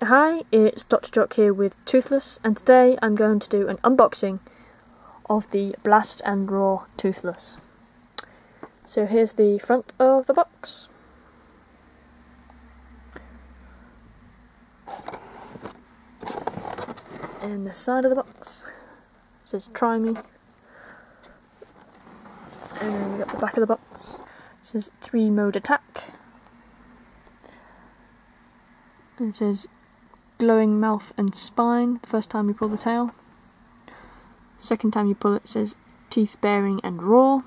Hi, it's Dr. Jock here with Toothless, and today I'm going to do an unboxing of the Blast and Raw Toothless. So here's the front of the box. And the side of the box says "Try me." And then we got the back of the box. It says 3-mode attack. And it says glowing mouth and spine the first time you pull the tail. Second time you pull it, it says teeth baring and raw.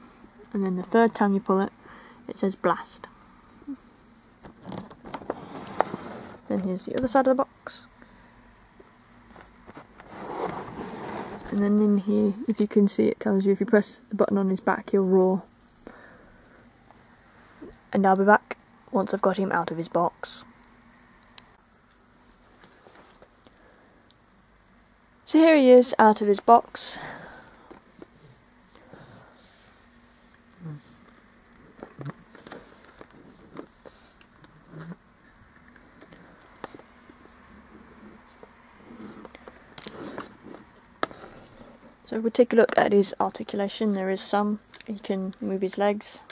And then the third time you pull it, it says blast. Then here's the other side of the box. And then in here, if you can see, it tells you if you press the button on his back, he'll roar. And I'll be back once I've got him out of his box. So here he is out of his box. So we'll take a look at his articulation. There is some. He can move his legs.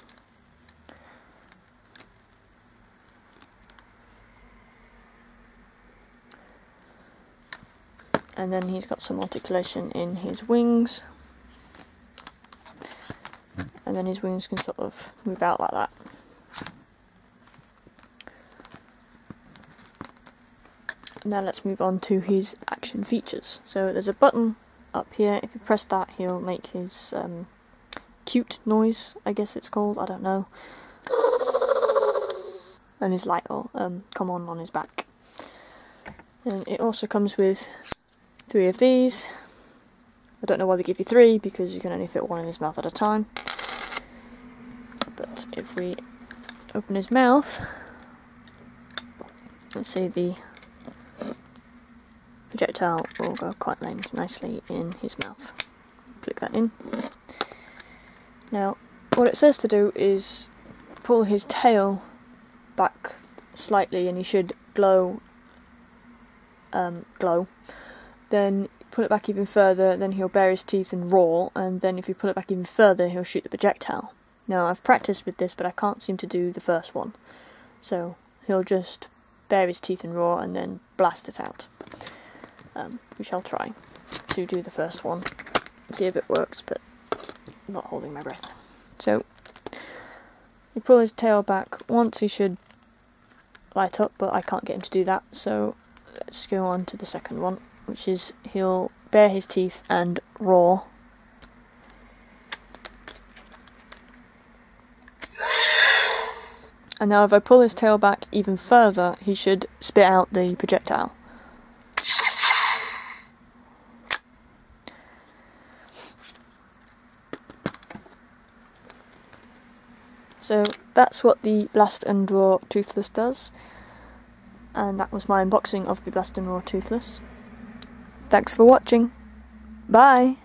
And then he's got some articulation in his wings. And then his wings can sort of move out like that. Now let's move on to his action features. So there's a button up here. If you press that, he'll make his cute noise, I guess it's called, I don't know. And his light will come on his back. And it also comes with 3 of these. I don't know why they give you 3, because you can only fit one in his mouth at a time. But if we open his mouth, let's see, the projectile will go quite nicely in his mouth. Click that in. Now, what it says to do is pull his tail back slightly, and he should glow. Then pull it back even further, then he'll bare his teeth and roar, and then if you pull it back even further, he'll shoot the projectile. Now, I've practiced with this, but I can't seem to do the first one. So, he'll just bare his teeth and roar, and then blast it out. We shall try to do the first one, see if it works, but I'm not holding my breath. So, you pull his tail back once, he should light up, but I can't get him to do that, so let's go on to the second one, which is he'll bare his teeth and roar. And now if I pull his tail back even further, he should spit out the projectile. So that's what the Blast and Raw Toothless does. And that was my unboxing of the Blast and Raw Toothless. Thanks for watching. Bye!